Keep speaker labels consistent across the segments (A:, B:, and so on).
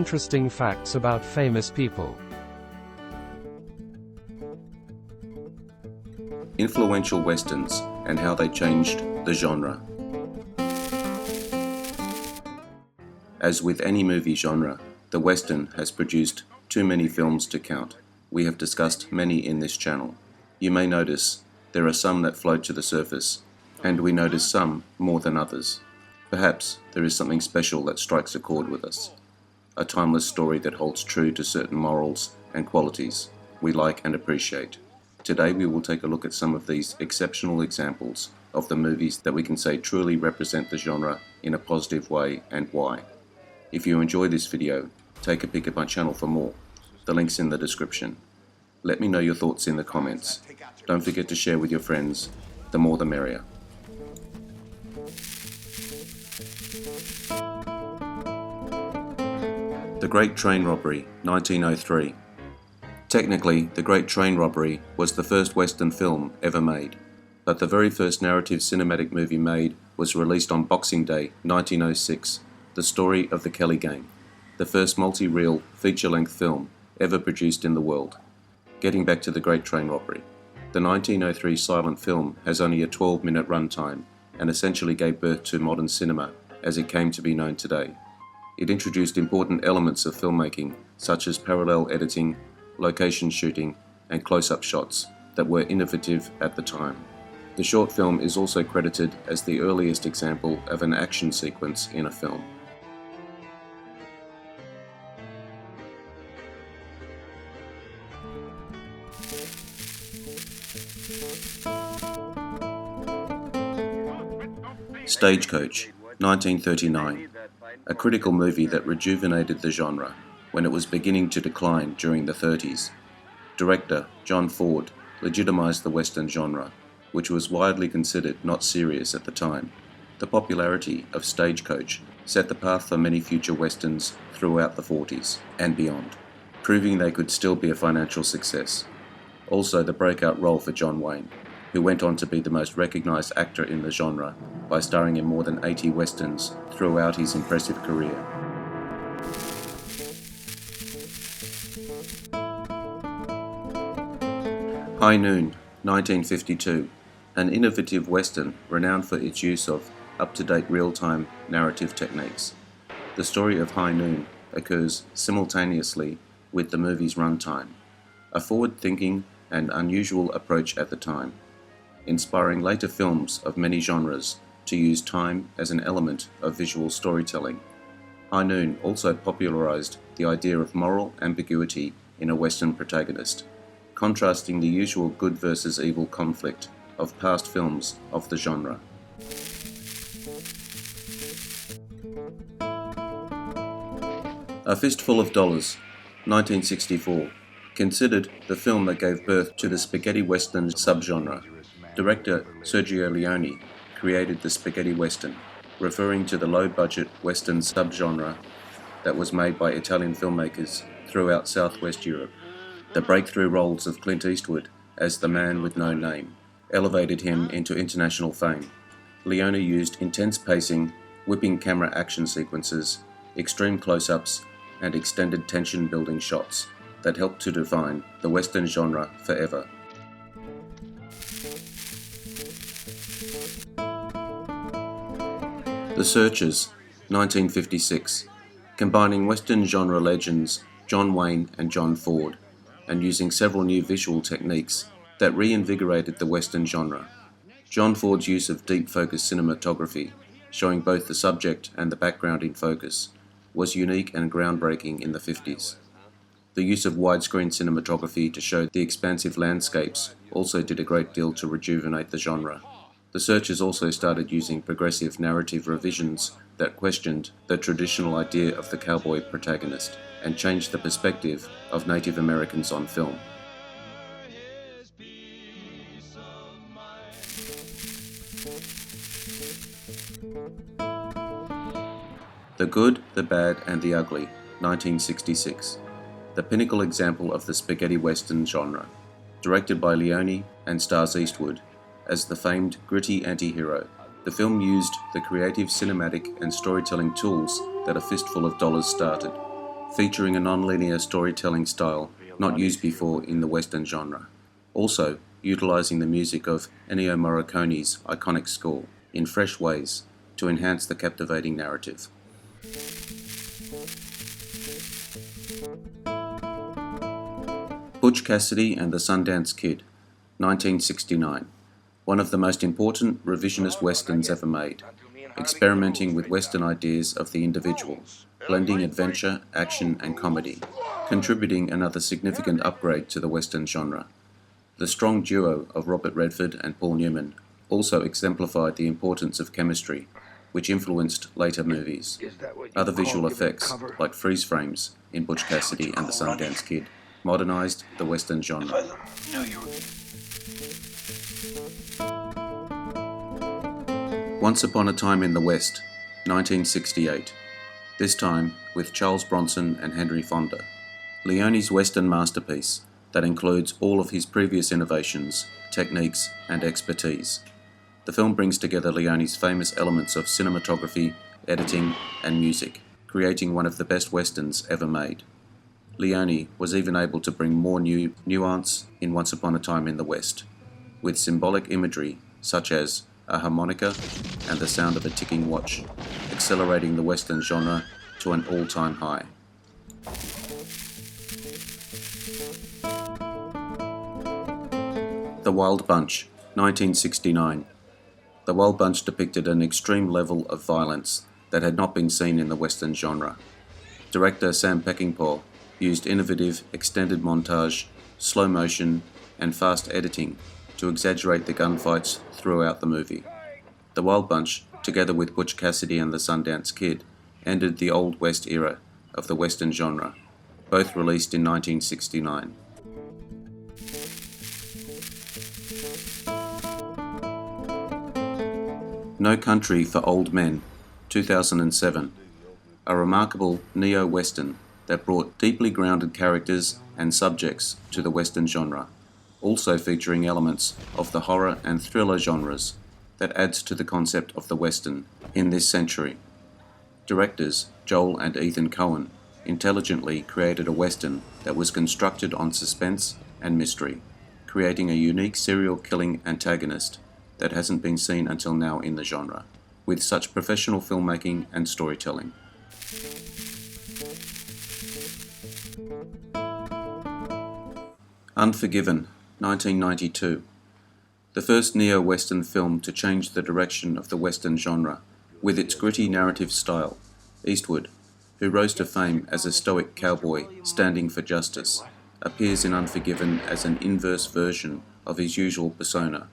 A: interesting facts about famous people.
B: Influential westerns and how they changed the genre. As with any movie genre, the western has produced too many films to count. We have discussed many in this channel. You may notice there are some that float to the surface, and we notice some more than others. Perhaps there is something special that strikes a chord with us. A timeless story that holds true to certain morals and qualities we like and appreciate. Today we will take a look at some of these exceptional examples of the movies that we can say truly represent the genre in a positive way and why. If you enjoy this video, take a peek at my channel for more. The link's in the description. Let me know your thoughts in the comments. Don't forget to share with your friends. The more the merrier. The Great Train Robbery, 1903. Technically, The Great Train Robbery was the first Western film ever made, but the very first narrative cinematic movie made was released on Boxing Day, 1906, The Story of the Kelly Gang, the first multi-reel, feature-length film ever produced in the world. Getting back to The Great Train Robbery, the 1903 silent film has only a 12-minute runtime and essentially gave birth to modern cinema as it came to be known today. It introduced important elements of filmmaking such as parallel editing, location shooting, and close-up shots that were innovative at the time. The short film is also credited as the earliest example of an action sequence in a film. Stagecoach, 1939. A critical movie that rejuvenated the genre when it was beginning to decline during the 30s. Director John Ford legitimized the Western genre, which was widely considered not serious at the time. The popularity of Stagecoach set the path for many future Westerns throughout the 40s and beyond, proving they could still be a financial success. Also the breakout role for John Wayne, who went on to be the most recognized actor in the genre by starring in more than 80 Westerns throughout his impressive career. High Noon, 1952, an innovative Western renowned for its use of up-to-date real-time narrative techniques. The story of High Noon occurs simultaneously with the movie's runtime, a forward-thinking and unusual approach at the time, inspiring later films of many genres to use time as an element of visual storytelling. High Noon also popularized the idea of moral ambiguity in a Western protagonist, contrasting the usual good versus evil conflict of past films of the genre. A Fistful of Dollars, 1964, considered the film that gave birth to the spaghetti western subgenre. Director Sergio Leone created the spaghetti western, referring to the low-budget western subgenre that was made by Italian filmmakers throughout Southwest Europe. The breakthrough roles of Clint Eastwood as the man with no name elevated him into international fame. Leone used intense pacing, whipping camera action sequences, extreme close-ups, and extended tension-building shots that helped to define the Western genre forever. The Searchers, 1956, combining Western genre legends John Wayne and John Ford, and using several new visual techniques that reinvigorated the Western genre. John Ford's use of deep focus cinematography, showing both the subject and the background in focus, was unique and groundbreaking in the 50s. The use of widescreen cinematography to show the expansive landscapes also did a great deal to rejuvenate the genre. The Searchers also started using progressive narrative revisions that questioned the traditional idea of the cowboy protagonist and changed the perspective of Native Americans on film. The Good, the Bad and the Ugly, 1966. The pinnacle example of the spaghetti western genre, directed by Leone and stars Eastwood as the famed gritty anti-hero. The film used the creative cinematic and storytelling tools that A Fistful of Dollars started, featuring a non-linear storytelling style not used before in the Western genre. Also, utilizing the music of Ennio Morricone's iconic score in fresh ways to enhance the captivating narrative. Butch Cassidy and the Sundance Kid, 1969. One of the most important revisionist westerns ever made, experimenting with western ideas of the individual, blending adventure, action and comedy, contributing another significant upgrade to the western genre. The strong duo of Robert Redford and Paul Newman also exemplified the importance of chemistry, which influenced later movies. Other visual effects, like freeze frames in Butch Cassidy and the Sundance Kid, modernized the western genre. Once Upon a Time in the West, 1968. This time with Charles Bronson and Henry Fonda. Leone's western masterpiece that includes all of his previous innovations, techniques and expertise. The film brings together Leone's famous elements of cinematography, editing and music, creating one of the best westerns ever made. Leone was even able to bring more nuance in Once Upon a Time in the West, with symbolic imagery such as a harmonica and the sound of a ticking watch, accelerating the western genre to an all-time high. The Wild Bunch, 1969. The Wild Bunch depicted an extreme level of violence that had not been seen in the western genre. Director Sam Peckinpah used innovative extended montage, slow motion, and fast editing to exaggerate the gunfights throughout the movie. The Wild Bunch, together with Butch Cassidy and the Sundance Kid, ended the Old West era of the western genre, both released in 1969. No Country for Old Men, 2007. A remarkable neo-western that brought deeply grounded characters and subjects to the western genre, also featuring elements of the horror and thriller genres that adds to the concept of the western in this century. Directors Joel and Ethan Coen intelligently created a western that was constructed on suspense and mystery, creating a unique serial killing antagonist that hasn't been seen until now in the genre, with such professional filmmaking and storytelling. Unforgiven, 1992. The first neo-western film to change the direction of the western genre, with its gritty narrative style. Eastwood, who rose to fame as a stoic cowboy standing for justice, appears in Unforgiven as an inverse version of his usual persona.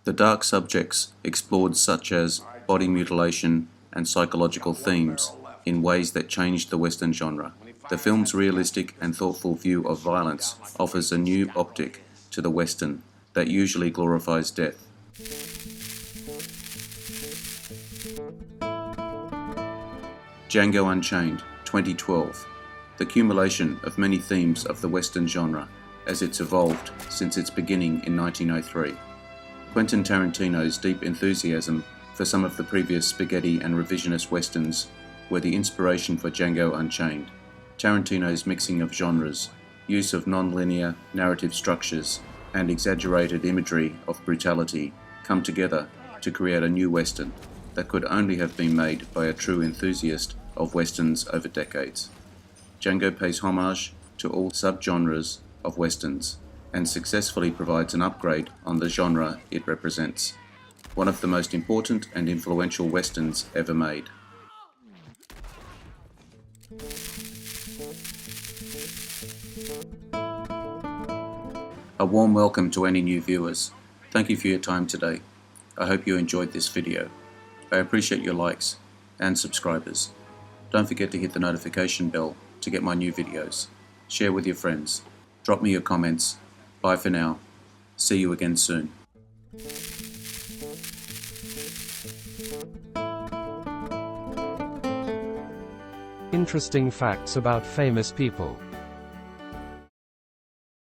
B: The dark subjects explored, such as body mutilation and psychological themes, in ways that changed the western genre. The film's realistic and thoughtful view of violence offers a new optic to the western that usually glorifies death. Django Unchained, 2012. The accumulation of many themes of the western genre as it's evolved since its beginning in 1903. Quentin Tarantino's deep enthusiasm for some of the previous spaghetti and revisionist westerns were the inspiration for Django Unchained. Tarantino's mixing of genres, use of non-linear narrative structures, and exaggerated imagery of brutality come together to create a new western that could only have been made by a true enthusiast of westerns over decades. Django pays homage to all subgenres of westerns and successfully provides an upgrade on the genre it represents. One of the most important and influential westerns ever made. A warm welcome to any new viewers. Thank you for your time today. I hope you enjoyed this video. I appreciate your likes and subscribers. Don't forget to hit the notification bell to get my new videos. Share with your friends. Drop me your comments. Bye for now. See you again soon.
A: Interesting facts about famous people.